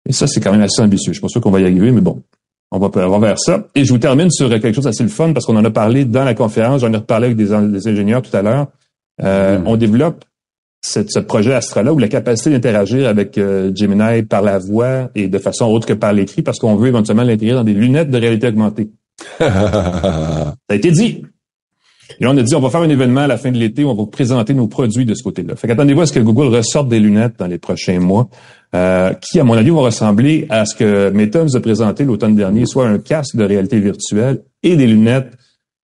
Et ça, c'est quand même assez ambitieux. Je suis pas sûr qu'on va y arriver, mais bon, on va vers ça. Et je vous termine sur quelque chose d'assez le fun, parce qu'on en a parlé dans la conférence, j'en ai reparlé avec des ingénieurs tout à l'heure. On développe ce projet Astra-là, où la capacité d'interagir avec Gemini par la voix et de façon autre que par l'écrit, parce qu'on veut éventuellement l'intégrer dans des lunettes de réalité augmentée. Ça a été dit. Et là, on a dit, on va faire un événement à la fin de l'été où on va vous présenter nos produits de ce côté-là. Fait qu'attendez-vous à ce que Google ressorte des lunettes dans les prochains mois, qui, à mon avis, vont ressembler à ce que Meta nous a présenté l'automne dernier, soit un casque de réalité virtuelle et des lunettes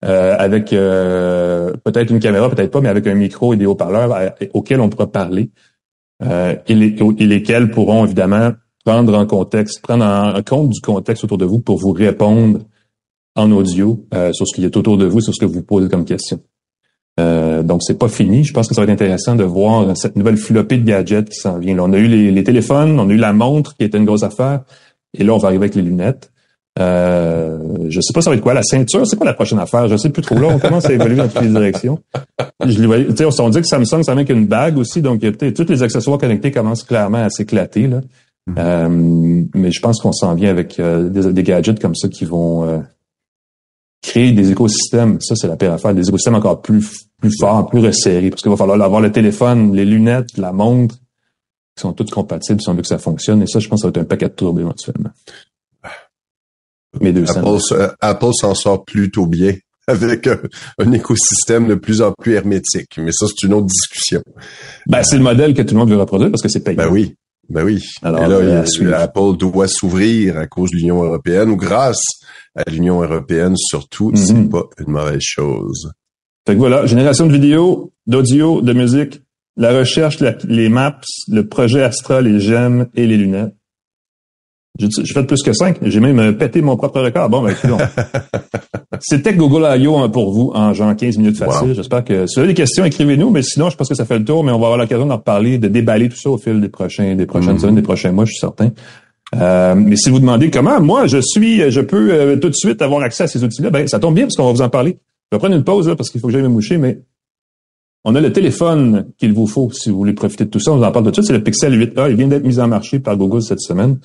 avec peut-être une caméra, peut-être pas, mais avec un micro et des haut-parleurs auxquels on pourra parler, et lesquels pourront évidemment prendre en compte du contexte autour de vous pour vous répondre en audio sur ce qui est autour de vous, sur ce que vous posez comme question. Donc, c'est pas fini. Je pense que ça va être intéressant de voir cette nouvelle flopée de gadgets qui s'en vient. Là, on a eu les téléphones, on a eu la montre qui était une grosse affaire, et là, on va arriver avec les lunettes. Je sais pas ça va être quoi, la ceinture, c'est quoi la prochaine affaire? Je sais plus trop. Là, on commence à évoluer dans toutes les directions. On dit que Samsung, ça vient qu'une bague aussi, donc tous les accessoires connectés commencent clairement à s'éclater, là. Mais je pense qu'on s'en vient avec des gadgets comme ça qui vont créer des écosystèmes. Ça, c'est la pire affaire, des écosystèmes encore plus forts, plus resserrés, parce qu'il va falloir avoir le téléphone, les lunettes, la montre, qui sont toutes compatibles si on veut que ça fonctionne. Et ça, je pense que ça va être un paquet de tours éventuellement. Apple s'en sort plutôt bien avec un écosystème de plus en plus hermétique. Mais ça, c'est une autre discussion. C'est le modèle que tout le monde veut reproduire parce que c'est payant. Ben oui. Alors, et là, Apple doit s'ouvrir à cause de l'Union européenne ou grâce à l'Union européenne surtout. C'est pas une mauvaise chose. Fait que voilà, génération de vidéos, d'audio, de musique, la recherche, les maps, le projet Astra, les gemmes et les lunettes. J'ai fait plus que 5. J'ai même pété mon propre record. Bon, écoutez, c'était Google I.O. pour vous en genre 15 minutes facile. Wow. J'espère que si vous avez des questions, écrivez-nous. Mais sinon, je pense que ça fait le tour. Mais on va avoir l'occasion d'en reparler, de déballer tout ça au fil des prochaines semaines, des prochains mois, je suis certain. Mais si vous demandez comment, moi, je peux tout de suite avoir accès à ces outils-là, ça tombe bien parce qu'on va vous en parler. Je vais prendre une pause là parce qu'il faut que j'aille me moucher, mais on a le téléphone qu'il vous faut si vous voulez profiter de tout ça. On vous en parle tout de suite. C'est le Pixel 8a. Il vient d'être mis en marché par Google cette semaine.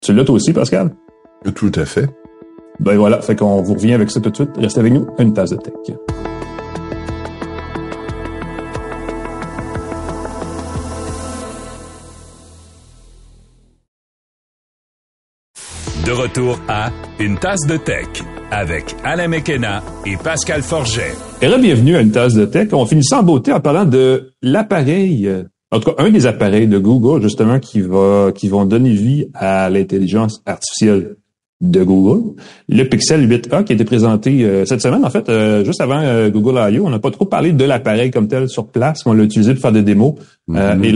Tu l'as toi aussi, Pascal? Tout à fait. Voilà, fait qu'on vous revient avec ça tout de suite. Restez avec nous, une tasse de tech. De retour à Une tasse de tech avec Alain Mekena et Pascal Forget. Et bienvenue à Une tasse de tech. On finit ça en beauté en parlant de l'appareil, en tout cas un des appareils de Google justement qui vont donner vie à l'intelligence artificielle de Google, le Pixel 8a qui a été présenté cette semaine. En fait, juste avant Google I.O., on n'a pas trop parlé de l'appareil comme tel sur place, mais on l'a utilisé pour faire des démos. Et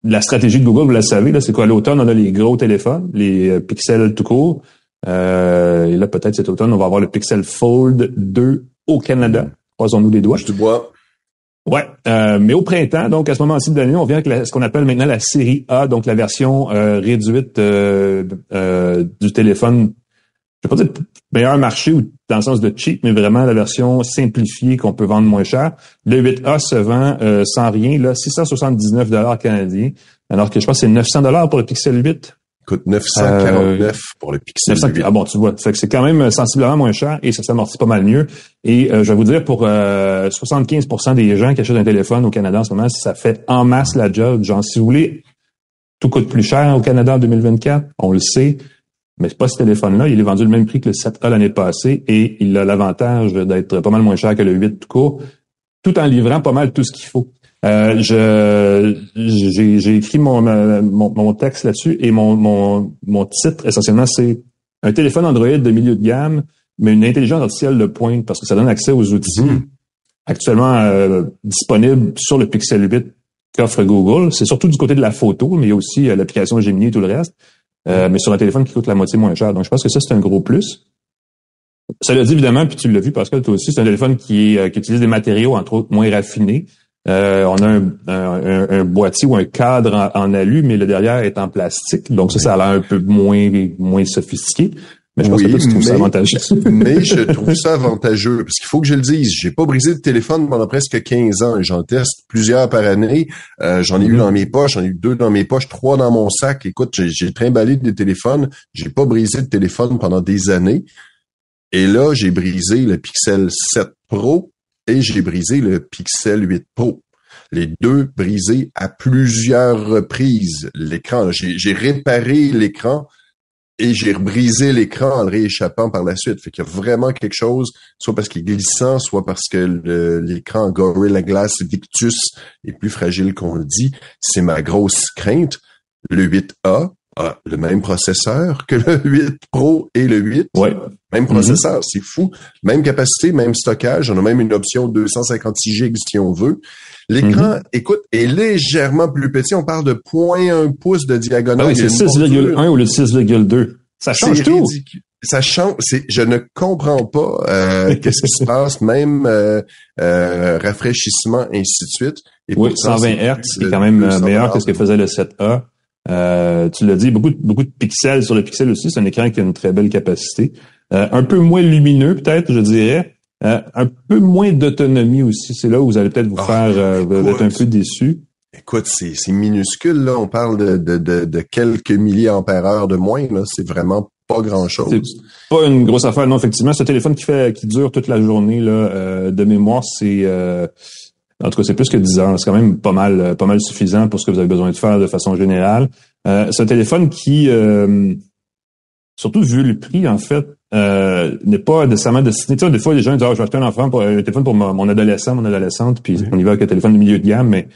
la stratégie de Google, vous la savez, là, c'est qu'à l'automne, on a les gros téléphones, les Pixel tout court. Et là, peut-être cet automne, on va avoir le Pixel Fold 2 au Canada. Croisons-nous les doigts. Je te bois. Ouais, mais au printemps, donc à ce moment-ci de l'année, on vient avec ce qu'on appelle maintenant la série A, donc la version réduite du téléphone. Je vais pas dire meilleur marché ou dans le sens de cheap, mais vraiment la version simplifiée qu'on peut vendre moins cher. Le 8A se vend sans rien, là, $679 canadiens, alors que je pense que c'est $900 pour le Pixel 8. Coûte 949 pour le Pixel 8. Ah bon, tu vois, fait que c'est quand même sensiblement moins cher et ça s'amortit pas mal mieux. Et je vais vous dire, pour 75% des gens qui achètent un téléphone au Canada en ce moment, ça fait en masse la job. Genre, si vous voulez, tout coûte plus cher au Canada en 2024, on le sait. Mais c'est pas ce téléphone-là. Il est vendu le même prix que le 7A l'année passée et il a l'avantage d'être pas mal moins cher que le 8 tout court, tout en livrant pas mal tout ce qu'il faut. J'ai écrit mon texte là-dessus et mon titre, essentiellement, c'est un téléphone Android de milieu de gamme, mais une intelligence artificielle de pointe parce que ça donne accès aux outils actuellement disponibles sur le Pixel 8 qu'offre Google. C'est surtout du côté de la photo, mais il y a aussi l'application Gemini et tout le reste. Mais sur un téléphone qui coûte la moitié moins cher. Donc, je pense que ça, c'est un gros plus. Cela dit, évidemment, puis tu l'as vu, Pascal, toi aussi, c'est un téléphone qui utilise des matériaux, entre autres, moins raffinés. On a un boîtier ou un cadre en alu, mais le derrière est en plastique. Donc, ça a l'air un peu moins sophistiqué. Mais je pense que toi, tu trouves ça avantageux. Mais je trouve ça avantageux. Parce qu'il faut que je le dise, j'ai pas brisé de téléphone pendant presque 15 ans. J'en teste plusieurs par année. J'en ai eu dans mes poches, j'en ai eu 2 dans mes poches, 3 dans mon sac. Écoute, j'ai trimballé des téléphones. J'ai pas brisé de téléphone pendant des années. Et là, j'ai brisé le Pixel 7 Pro et j'ai brisé le Pixel 8 Pro. Les deux brisés à plusieurs reprises. L'écran, j'ai réparé l'écran et j'ai brisé l'écran en le rééchappant par la suite. Fait qu'il y a vraiment quelque chose, soit parce qu'il est glissant, soit parce que l'écran Gorilla Glass Victus est plus fragile qu'on le dit. C'est ma grosse crainte. Le 8A a le même processeur que le 8 Pro et le 8. Ouais. Même processeur, c'est fou. Même capacité, même stockage. On a même une option 256 GB si on veut. L'écran, écoute, est légèrement plus petit. On parle de 0.1 pouce de diagonale. Ah oui, c'est 6,1 ou le 6,2. Ça change tout. Ridicule. Ça change. Je ne comprends pas qu'est-ce qui se passe, même rafraîchissement, ainsi de suite. Et oui, 120 Hz, c'est quand même meilleur que ce que faisait le 7A. Tu l'as dit, beaucoup de pixels sur le Pixel aussi. C'est un écran qui a une très belle capacité. Un peu moins lumineux, peut-être, je dirais. Un peu moins d'autonomie aussi. C'est là où vous allez peut-être vous être un peu déçu. Écoute, c'est minuscule, là. On parle de quelques milliampères-heure de moins, là. C'est vraiment pas grand-chose. C'est pas une grosse affaire, non, effectivement. Ce téléphone qui dure toute la journée, là, de mémoire, c'est, en tout cas, c'est plus que 10 heures. C'est quand même pas mal suffisant pour ce que vous avez besoin de faire de façon générale. C'est un téléphone qui, surtout vu le prix, en fait, n'est pas nécessairement destiné. Tu sais, des fois, les gens disent, je vais acheter un téléphone pour mon adolescente, puis on y va avec un téléphone de milieu de gamme, mais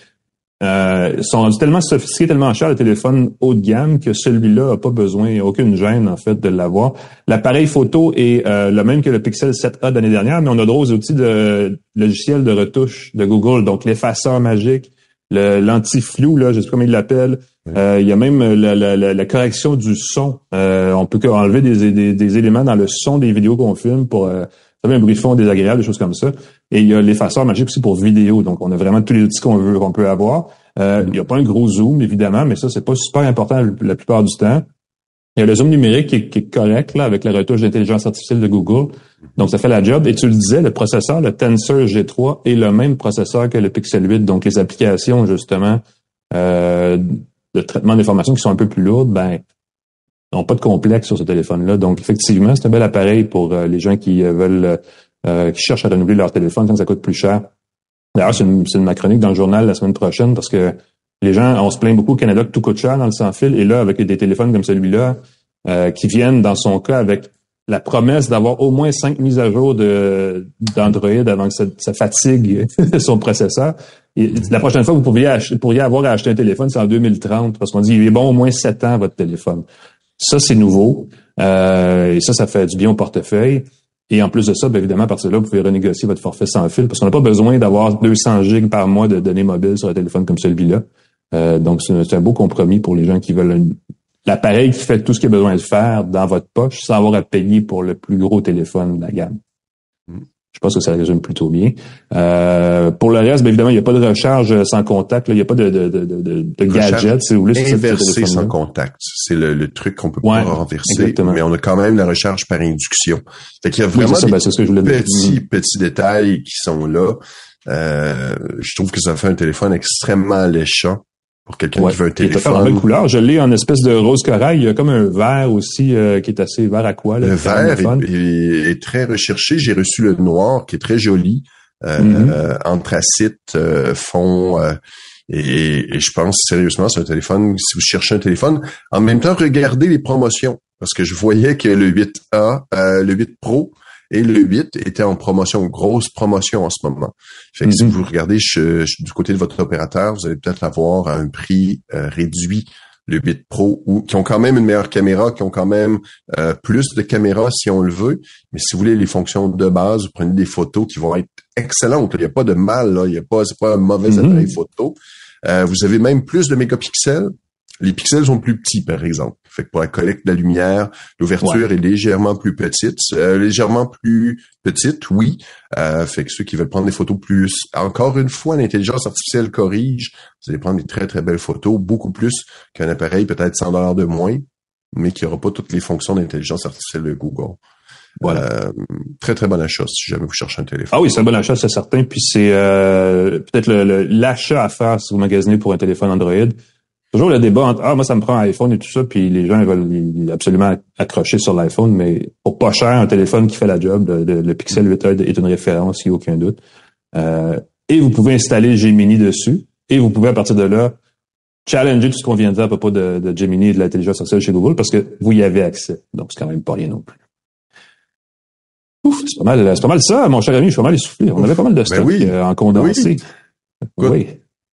sont rendus tellement sophistiqués, tellement chers, le téléphone haut de gamme, que celui-là a pas besoin, aucune gêne, en fait, de l'avoir. L'appareil photo est le même que le Pixel 7A de l'année dernière, mais on a droit aux outils de logiciels de retouche de Google, donc l'effaceur magique, l'anti-flou, là, je sais pas comment il l'appelle. Il y a même la correction du son. On peut enlever des éléments dans le son des vidéos qu'on filme pour un bruit de fond désagréable, des choses comme ça. Et il y a l'effaceur magique aussi pour vidéo. Donc, on a vraiment tous les outils qu'on peut avoir. Il n'y a pas un gros zoom, évidemment, mais ça, c'est pas super important la plupart du temps. Il y a le zoom numérique qui est correct, là, avec la retouche d'intelligence artificielle de Google. Donc, ça fait la job. Et tu le disais, le processeur, le Tensor G3, est le même processeur que le Pixel 8. Donc, les applications, justement, de traitement d'informations qui sont un peu plus lourdes, n'ont pas de complexe sur ce téléphone-là. Donc, effectivement, c'est un bel appareil pour les gens qui veulent, qui cherchent à renouveler leur téléphone quand ça coûte plus cher. D'ailleurs, c'est une ma chronique dans le journal la semaine prochaine parce que les gens, on se plaint beaucoup au Canada que tout coûte cher dans le sans-fil. Et là, avec des téléphones comme celui-là, qui viennent, dans son cas, avec la promesse d'avoir au moins 5 mises à jour d'Android avant que ça fatigue son processeur. Et la prochaine fois que vous pourriez avoir à acheter un téléphone, c'est en 2030, parce qu'on dit il est bon au moins 7 ans, votre téléphone. Ça, c'est nouveau. Et ça fait du bien au portefeuille. Et en plus de ça, bien évidemment, à partir de là, vous pouvez renégocier votre forfait sans fil, parce qu'on n'a pas besoin d'avoir 200 gigs par mois de données mobiles sur un téléphone comme celui-là. Donc, c'est un beau compromis pour les gens qui veulent l'appareil qui fait tout ce qu'il y a besoin de faire dans votre poche sans avoir à payer pour le plus gros téléphone de la gamme. Je pense que ça résume plutôt bien. Pour le reste, bien évidemment, il n'y a pas de recharge sans contact. Là. Il n'y a pas de gadget, si vous voulez. Inversé sans contact. C'est le truc qu'on peut pas renverser. Exactement. Mais on a quand même la recharge par induction. Fait qu'il y a vraiment petits détails qui sont là. Je trouve que ça fait un téléphone extrêmement alléchant. pour quelqu'un qui veut un téléphone. Il est en belle couleur. Je l'ai en espèce de rose corail. Il y a comme un vert aussi qui est assez vert aqua. Là, le vert est très recherché. J'ai reçu le noir qui est très joli. Anthracite, fond... Et je pense sérieusement, c'est un téléphone, si vous cherchez un téléphone, en même temps, regardez les promotions. Parce que je voyais que le 8A, le 8 Pro et le 8 étaient en promotion, grosse promotion en ce moment. Fait que si vous regardez du côté de votre opérateur, vous allez peut-être avoir à un prix réduit le 8 Pro, ou qui ont quand même une meilleure caméra, qui ont quand même plus de caméras si on le veut. Mais si vous voulez les fonctions de base, vous prenez des photos qui vont être excellentes. Il n'y a pas de mal, là. C'est pas un mauvais appareil photo. Vous avez même plus de mégapixels. Les pixels sont plus petits, par exemple. Fait que pour la collecte de la lumière, l'ouverture est légèrement plus petite. Oui. Fait que ceux qui veulent prendre des photos plus... Encore une fois, l'intelligence artificielle corrige. Vous allez prendre des très, très belles photos, beaucoup plus qu'un appareil peut-être $100 de moins, mais qui n'aura pas toutes les fonctions d'intelligence artificielle de Google. Voilà. Très, très bon achat si jamais vous cherchez un téléphone. Ah oui, c'est un bon achat, c'est certain. Puis c'est peut-être l'achat à faire si vous magasinez pour un téléphone Android. Toujours le débat entre moi ça me prend un iPhone et tout ça, puis les gens ils veulent absolument accrocher sur l'iPhone, mais pour pas cher, un téléphone qui fait la job, le Pixel 8a est une référence, il n'y a aucun doute. Et vous pouvez installer Gemini dessus, et vous pouvez à partir de là challenger tout ce qu'on vient de dire à propos de Gemini et de l'intelligence artificielle chez Google, parce que vous y avez accès. Donc c'est quand même pas rien non plus. Ouf, c'est pas mal ça, mon cher ami, je suis pas mal essoufflé. On avait pas mal de stock en condensé. Oui.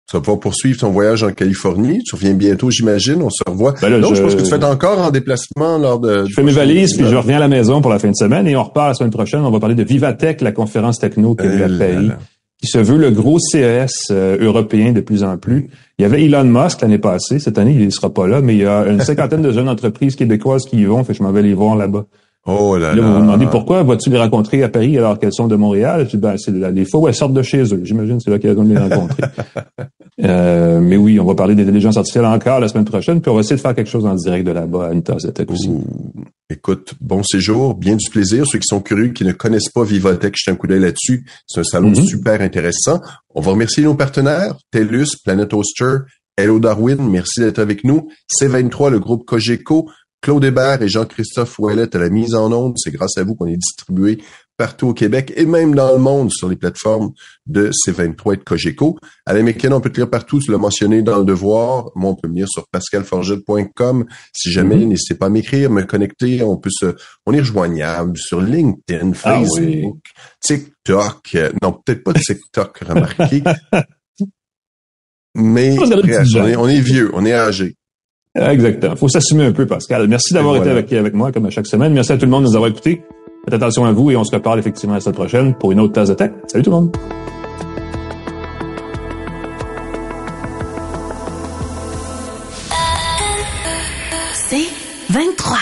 Tu vas pouvoir poursuivre ton voyage en Californie. Tu reviens bientôt, j'imagine. On se revoit. Donc, je pense que tu fais encore en déplacement lors de... Je fais mes valises, puis je reviens à la maison pour la fin de semaine et on repart la semaine prochaine. On va parler de Vivatech, la conférence techno qui a lieu à Paris, qui se veut le gros CES européen de plus en plus. Il y avait Elon Musk l'année passée. Cette année, il ne sera pas là, mais il y a une cinquantaine de jeunes entreprises québécoises qui y vont. Fait que je m'en vais les voir là-bas. Oh là là. Vous vous demandez pourquoi vas-tu les rencontrer à Paris alors qu'elles sont de Montréal? Je dis, c'est les fois où elles sortent de chez eux. J'imagine c'est l'occasion de les rencontrer. Mais oui, on va parler d'intelligence artificielle encore la semaine prochaine, puis on va essayer de faire quelque chose en direct de là-bas à une tasse de tech aussi. Écoute, bon séjour, bien du plaisir. Ceux qui sont curieux, qui ne connaissent pas Vivatech, jetez un coup d'œil là-dessus. C'est un salon super intéressant. On va remercier nos partenaires, TELUS, Planet Hoster, Hello Darwin, merci d'être avec nous. C23, le groupe Cogeco, Claude Hébert et Jean-Christophe Ouellette à la mise en onde. C'est grâce à vous qu'on est distribué partout au Québec et même dans le monde sur les plateformes de C23 et de Cogeco. Alain McKenna, on peut te lire partout, tu l'as mentionné dans Le Devoir. Moi, on peut me lire sur pascalforget.com. Si jamais, n'hésitez pas à m'écrire, me connecter. On est rejoignable sur LinkedIn, Facebook, TikTok. Non, peut-être pas TikTok, remarquez. Mais on est vieux, on est âgé. Exactement. Faut s'assumer un peu, Pascal. Merci d'avoir été avec moi, comme à chaque semaine. Merci à tout le monde de nous avoir écoutés. Faites attention à vous et on se reparle effectivement la semaine prochaine pour une autre tasse de tech. Salut tout le monde. C'est 23.